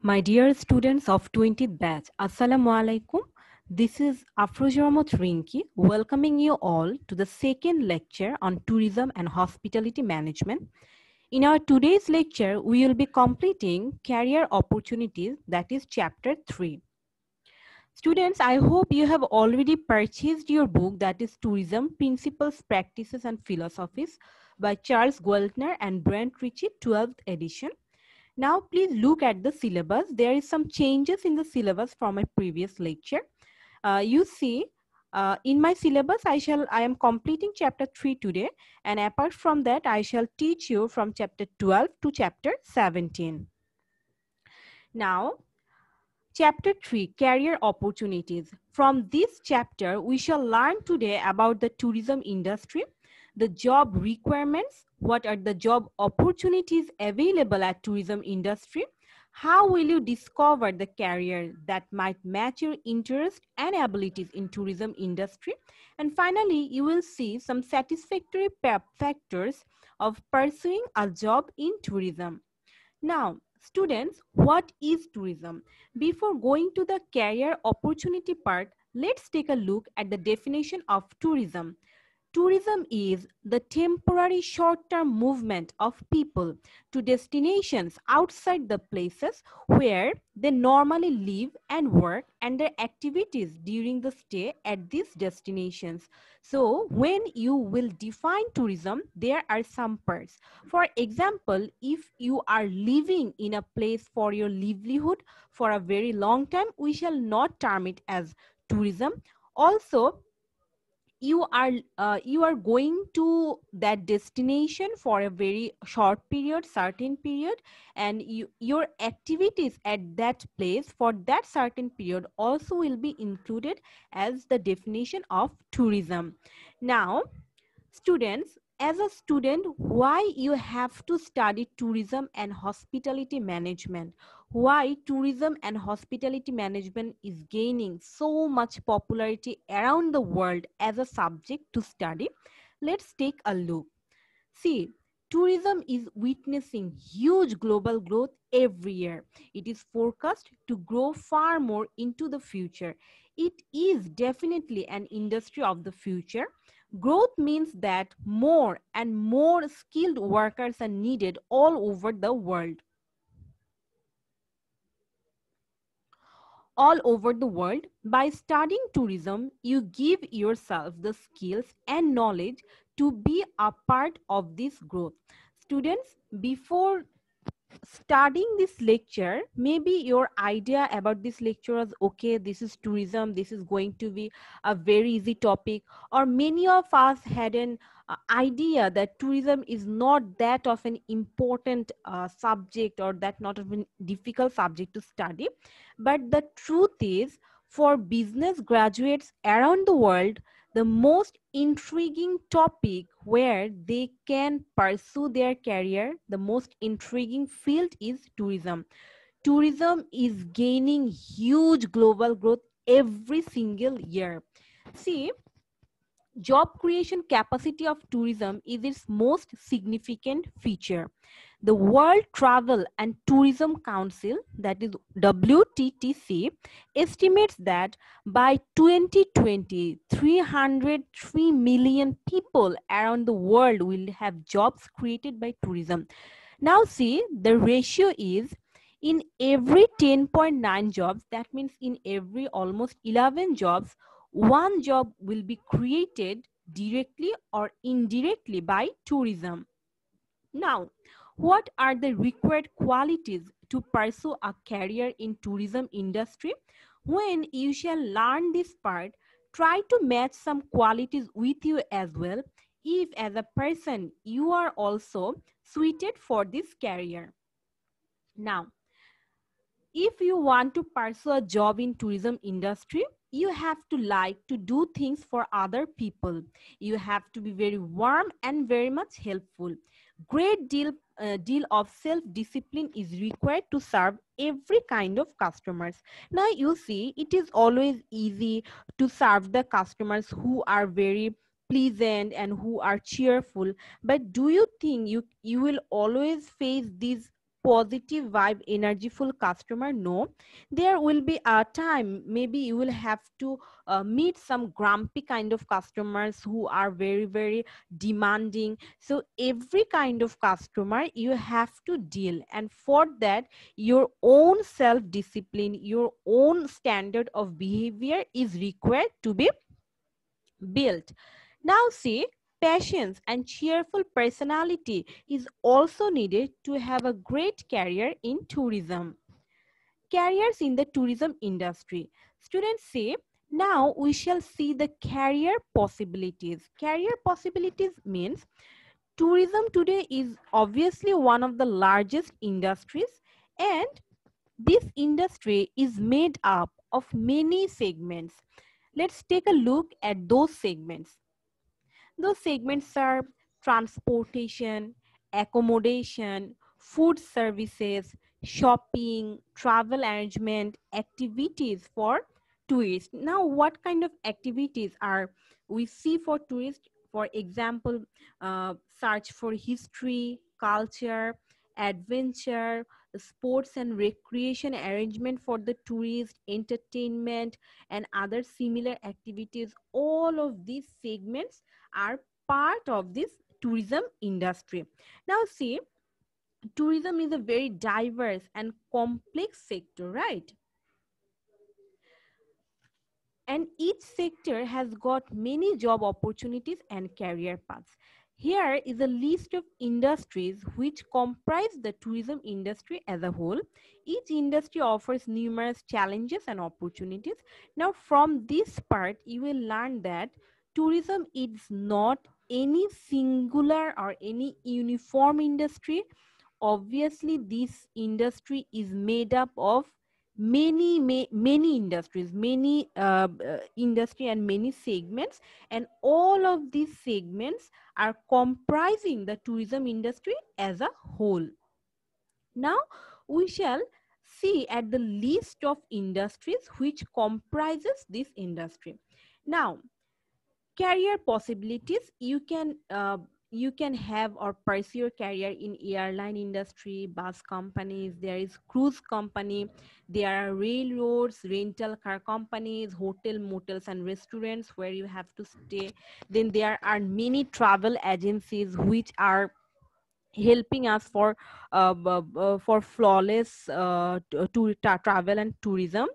My dear students of 20th batch, Assalamu alaikum. This is Afrojaramot Rinki welcoming you all to the second lecture on tourism and hospitality management. In our today's lecture, we will be completing career opportunities, that is chapter 3. Students, I hope you have already purchased your book, that is Tourism Principles, Practices and Philosophies by Charles Gueltner and Brent Ritchie, 12th edition. Now please look at the syllabus. There is some changes in the syllabus from my previous lecture. You see, in my syllabus, I am completing chapter 3 today, and apart from that, I shall teach you from chapter 12 to chapter 17. Now, chapter 3, Career Opportunities. From this chapter, we shall learn today about the tourism industry, the job requirements, what are the job opportunities available at tourism industry, how will you discover the career that might match your interest and abilities in tourism industry, and finally, you will see some satisfactory factors of pursuing a job in tourism. Now, students, what is tourism? Before going to the career opportunity part, let's take a look at the definition of tourism. Tourism is the temporary short-term movement of people to destinations outside the places where they normally live and work and their activities during the stay at these destinations. So, when you will define tourism, there are some parts. For example, if you are living in a place for your livelihood for a very long time, we shall not term it as tourism. Also, you are going to that destination for a very short period, certain period, and your activities at that place for that certain period also will be included as the definition of tourism. Now, students, as a student, why you have to study tourism and hospitality management? Why tourism and hospitality management is gaining so much popularity around the world as a subject to study? Let's take a look. See, tourism is witnessing huge global growth every year. It is forecast to grow far more into the future. It is definitely an industry of the future. Growth means that more and more skilled workers are needed all over the world. All over the world. By studying tourism, you give yourself the skills and knowledge to be a part of this growth. Students, before studying this lecture, maybe your idea about this lecture was, okay, this is tourism, this is going to be a very easy topic, or many of us had an idea that tourism is not that of an important subject, or that not of a difficult subject to study. But the truth is, for business graduates around the world, the most intriguing topic where they can pursue their career, the most intriguing field is tourism. Tourism is gaining huge global growth every single year. See, job creation capacity of tourism is its most significant feature. The World Travel and Tourism Council, that is WTTC, estimates that by 2020, 303 million people around the world will have jobs created by tourism. Now see, the ratio is in every 10.9 jobs, that means in every almost 11 jobs, one job will be created directly or indirectly by tourism. Now, what are the required qualities to pursue a career in tourism industry? When you shall learn this part, try to match some qualities with you as well, if as a person you are also suited for this career. Now, if you want to pursue a job in tourism industry, you have to like to do things for other people. You have to be very warm and very much helpful. Great deal of self-discipline is required to serve every kind of customers. Now you see, it is always easy to serve the customers who are very pleasant and who are cheerful. But do you think you will always face these positive vibe, energyful customer. No, there will be a time maybe you will have to meet some grumpy kind of customers who are very, very demanding. So every kind of customer you have to deal, and for that your own self discipline, your own standard of behavior is required to be built. Now see, patience and cheerful personality is also needed to have a great career in tourism. Careers in the tourism industry. Students say, now we shall see the career possibilities. Career possibilities means tourism today is obviously one of the largest industries, and this industry is made up of many segments. Let's take a look at those segments. Those segments are transportation, accommodation, food services, shopping, travel arrangement, activities for tourists. Now, what kind of activities are we see for tourists? For example, search for history, culture, adventure, sports and recreation arrangement for the tourist, entertainment, and other similar activities. All of these segments are part of this tourism industry. Now see, tourism is a very diverse and complex sector, right? And each sector has got many job opportunities and career paths. Here is a list of industries which comprise the tourism industry as a whole. Each industry offers numerous challenges and opportunities. Now, from this part, you will learn that tourism is not any singular or any uniform industry. Obviously, this industry is made up of many industries, many industry and many segments, and all of these segments are comprising the tourism industry as a whole. Now we shall see at the list of industries which comprises this industry. Now, career possibilities, you can have or pursue your career in airline industry, bus companies, there is cruise company, there are railroads, rental car companies, hotel, motels and restaurants where you have to stay. Then there are many travel agencies which are helping us for flawless travel and tourism.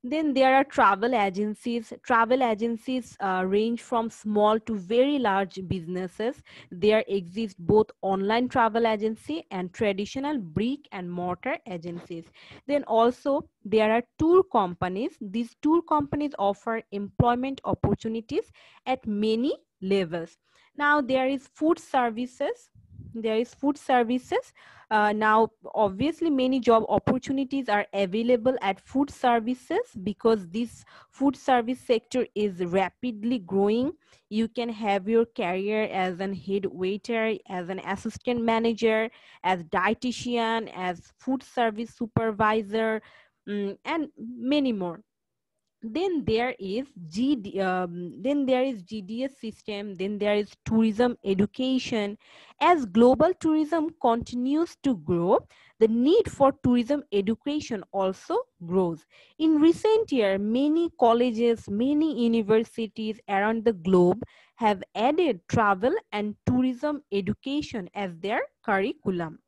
Then there are travel agencies. Travel agencies range from small to very large businesses. There exist both online travel agency and traditional brick and mortar agencies. Then also there are tour companies. These tour companies offer employment opportunities at many levels. Now there is food services. There is food services. Now, obviously, many job opportunities are available at food services because this food service sector is rapidly growing. You can have your career as an head waiter, as an assistant manager, as dietitian, as food service supervisor, and many more. Then there is GDS system. Then there is tourism education. As global tourism continues to grow, the need for tourism education also grows. In recent years, many colleges, many universities around the globe have added travel and tourism education as their curriculum.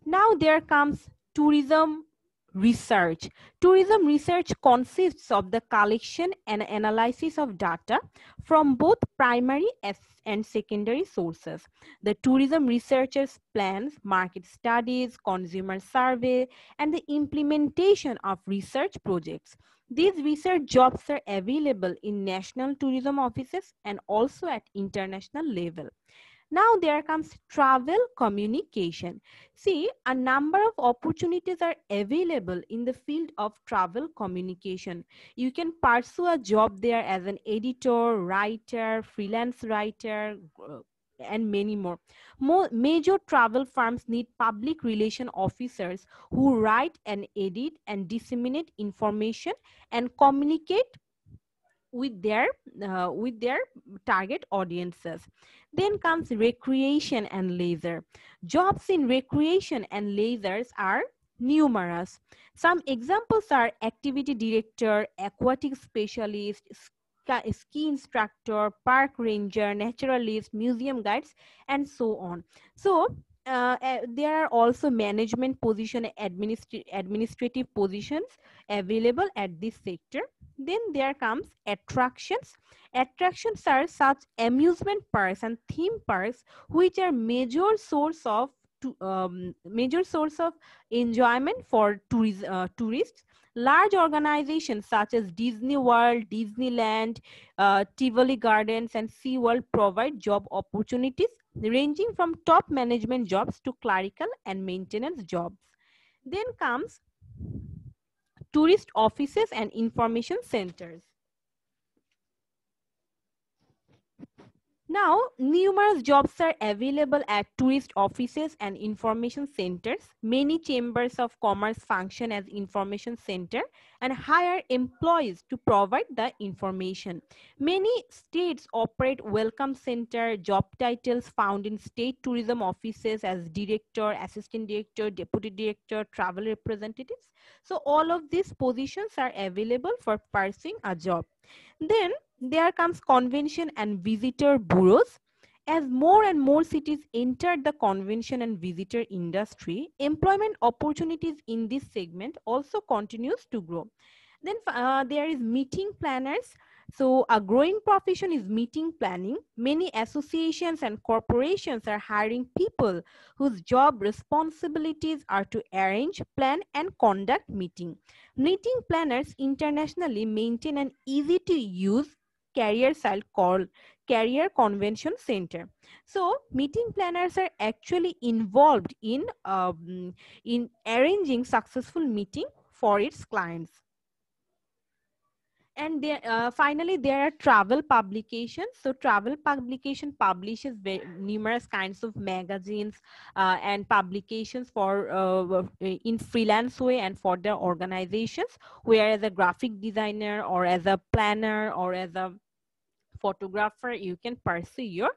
Now there comes tourism research. Tourism research consists of the collection and analysis of data from both primary and secondary sources. The tourism researchers plans market studies, consumer survey, and the implementation of research projects. These research jobs are available in national tourism offices and also at international level. Now there comes travel communication. See, a number of opportunities are available in the field of travel communication. You can pursue a job there as an editor, writer, freelance writer, and many more. Major travel firms need public relation officers who write and edit and disseminate information and communicate with their target audiences. Then comes recreation and leisure. Jobs in recreation and leisure are numerous. Some examples are activity director, aquatic specialist, ski instructor, park ranger, naturalist, museum guides, and so on. So there are also management position, administrative positions available at this sector. Then there comes attractions. Attractions are such amusement parks and theme parks which are major source of enjoyment for tourists. Large organizations such as Disney World, Disneyland, Tivoli Gardens, and SeaWorld provide job opportunities ranging from top management jobs to clerical and maintenance jobs. Then comes tourist offices and information centers. Now, numerous jobs are available at tourist offices and information centers. Many chambers of commerce function as information center and hire employees to provide the information. Many states operate welcome center job titles found in state tourism offices as director, assistant director, deputy director, travel representatives. So all of these positions are available for pursuing a job. Then there comes convention and visitor bureaus. As more and more cities enter the convention and visitor industry, employment opportunities in this segment also continues to grow. Then there is meeting planners. So a growing profession is meeting planning. Many associations and corporations are hiring people whose job responsibilities are to arrange, plan, and conduct meeting. Meeting planners internationally maintain an easy to use career site called Career Convention Center. So meeting planners are actually involved in arranging successful meeting for its clients. And there, finally, there are travel publications. So travel publication publishes numerous kinds of magazines and publications for in freelance way and for their organizations, where as a graphic designer or as a planner or as a photographer you can pursue your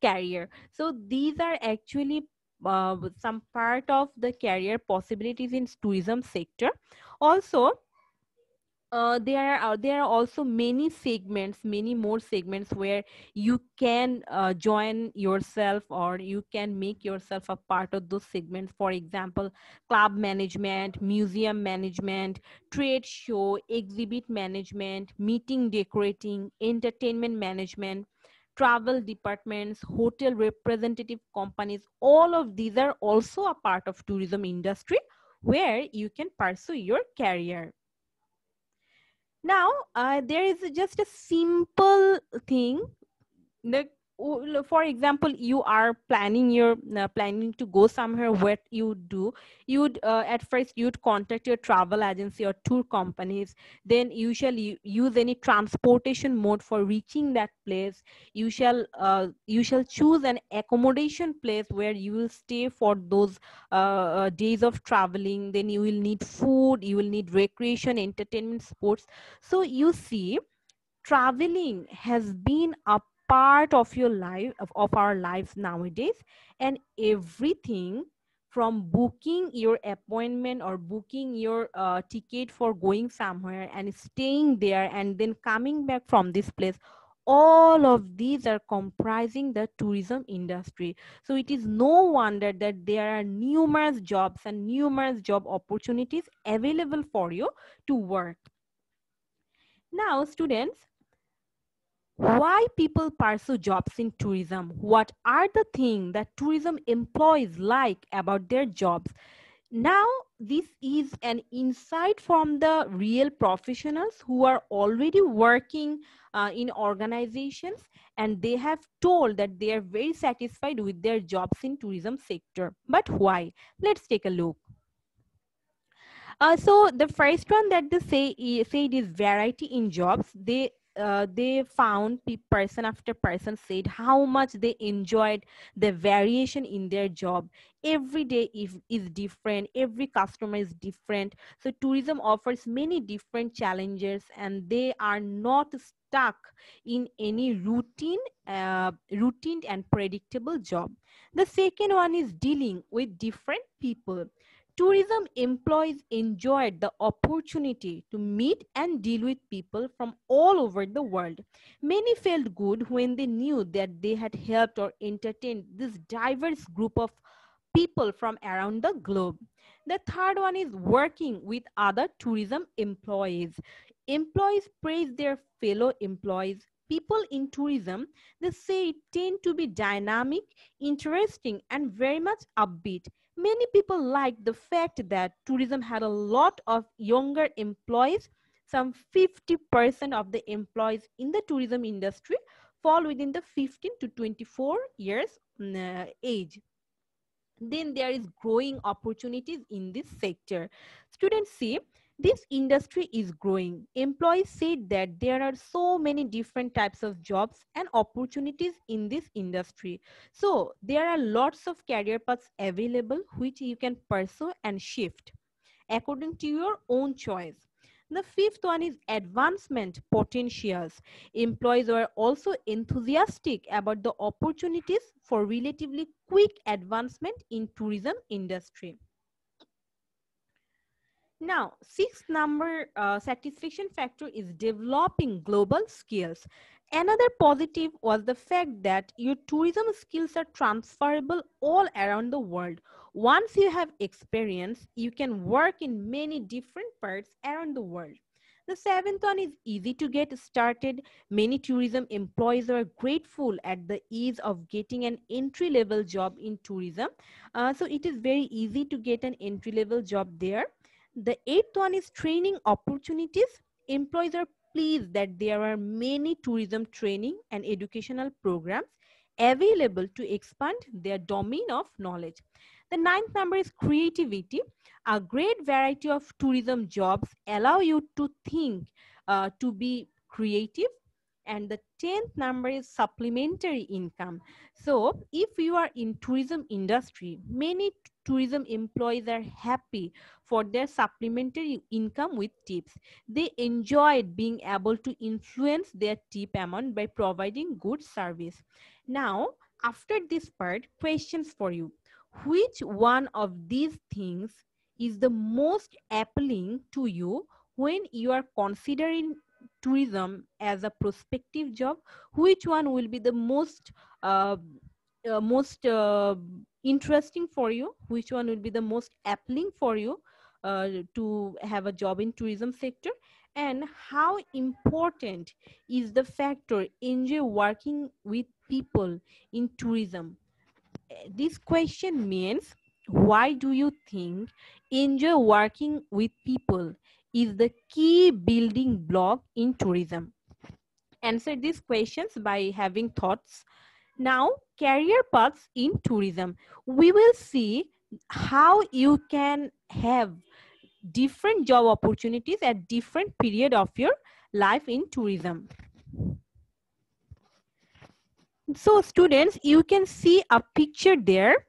career. So these are actually some part of the career possibilities in tourism sector. Also there are also many more segments where you can join yourself or you can make yourself a part of those segments. For example, club management, museum management, trade show, exhibit management, meeting decorating, entertainment management, travel departments, hotel representative companies. All of these are also a part of tourism industry where you can pursue your career. Now, there is just a simple thing. The, for example, you are planning to go somewhere. What you do, you'd at first you'd contact your travel agency or tour companies. Then you shall use any transportation mode for reaching that place. You shall choose an accommodation place where you will stay for those days of traveling. Then you will need food, you will need recreation, entertainment, sports. So you see, traveling has been a part of your life, of our lives nowadays. And everything from booking your appointment or booking your ticket for going somewhere and staying there and then coming back from this place, all of these are comprising the tourism industry. So it is no wonder that there are numerous jobs and numerous job opportunities available for you to work. Now, students, why people pursue jobs in tourism? What are the things that tourism employees like about their jobs? Now, this is an insight from the real professionals who are already working in organizations, and they have told that they are very satisfied with their jobs in tourism sector. But why? Let's take a look. So the first one that they said is variety in jobs. They found person after person said how much they enjoyed the variation in their job. Every day is different, every customer is different. So tourism offers many different challenges, and they are not stuck in any routine and predictable job. The second one is dealing with different people. Tourism employees enjoyed the opportunity to meet and deal with people from all over the world. Many felt good when they knew that they had helped or entertained this diverse group of people from around the globe. The third one is working with other tourism employees. Employees praise their fellow employees. People in tourism, they say, tend to be dynamic, interesting, and very much upbeat. Many people like the fact that tourism had a lot of younger employees. Some 50% of the employees in the tourism industry fall within the 15 to 24 years age. Then there is growing opportunities in this sector. Students say this industry is growing. Employees said that there are so many different types of jobs and opportunities in this industry. So there are lots of career paths available which you can pursue and shift according to your own choice. The fifth one is advancement potentials. Employees were also enthusiastic about the opportunities for relatively quick advancement in tourism industry. Now, sixth number satisfaction factor is developing global skills. Another positive was the fact that your tourism skills are transferable all around the world. Once you have experience, you can work in many different parts around the world. The seventh one is easy to get started. Many tourism employees are grateful at the ease of getting an entry-level job in tourism. So it is very easy to get an entry-level job there. The eighth one is training opportunities. Employees are pleased that there are many tourism training and educational programs available to expand their domain of knowledge. The ninth number is creativity. A great variety of tourism jobs allow you to think, to be creative. And the 10th number is supplementary income. So if you are in tourism industry, many tourism employees are happy for their supplementary income with tips. They enjoyed being able to influence their tip amount by providing good service. Now, after this part, questions for you. Which one of these things is the most appealing to you when you are considering tourism as a prospective job? Which one will be the most interesting for you? Which one will be the most appealing for you to have a job in tourism sector? And how important is the factor enjoy working with people in tourism? This question means, why do you think enjoy working with people is the key building block in tourism? Answer these questions by having thoughts. Now, career paths in tourism. We will see how you can have different job opportunities at different period of your life in tourism. So students, you can see a picture there.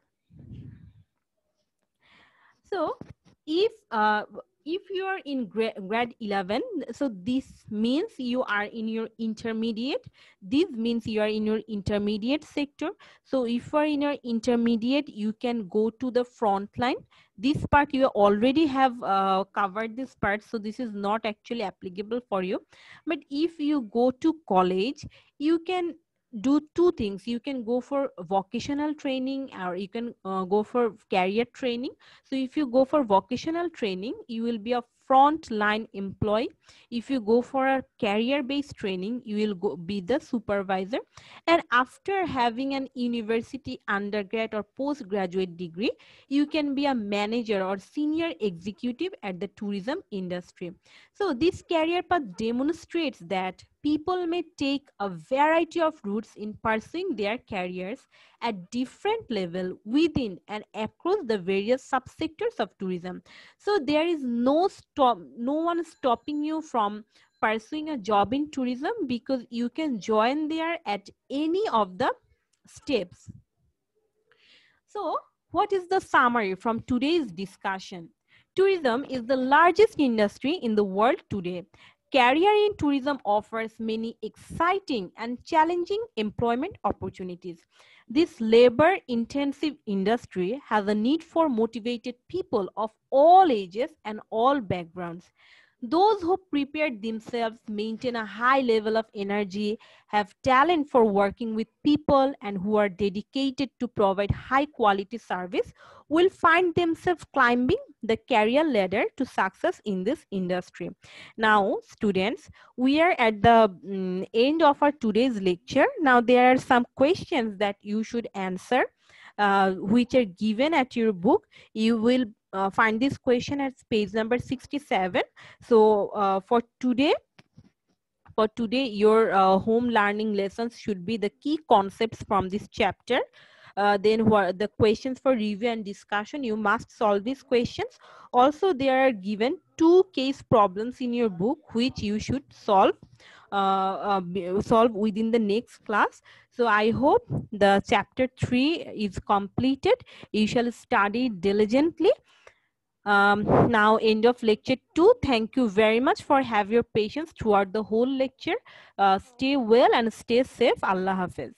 So if you are in grade 11, so this means you are in your intermediate. This means you are in your intermediate sector. So if you are in your intermediate, you can go to the front line. This part you already have covered this part, so this is not actually applicable for you. But if you go to college, you can do two things. You can go for vocational training, or you can go for career training. So if you go for vocational training, you will be a front line employee. If you go for a career based training, you will be the supervisor. And after having an university undergrad or postgraduate degree, you can be a manager or senior executive at the tourism industry. So this career path demonstrates that people may take a variety of routes in pursuing their careers at different level within and across the various subsectors of tourism. So there is no one stopping you from pursuing a job in tourism, because you can join there at any of the steps. So what is the summary from today's discussion? Tourism is the largest industry in the world today. career in tourism offers many exciting and challenging employment opportunities. This labor intensive industry has a need for motivated people of all ages and all backgrounds. Those who prepare themselves maintain a high level of energy, have talent for working with people, and who are dedicated to provide high quality service will find themselves climbing the career ladder to success in this industry. Now, students, we are at the end of our today's lecture. Now, there are some questions that you should answer, which are given at your book. You will find this question at page number 67. So for today, your home learning lessons should be the key concepts from this chapter. Then what the questions for review and discussion, you must solve these questions. Also, there are given 2 case problems in your book which you should solve solve within the next class. So I hope the chapter 3 is completed. You shall study diligently. Now, end of lecture 2. Thank you very much for have your patience throughout the whole lecture. Stay well and stay safe. Allah Hafiz.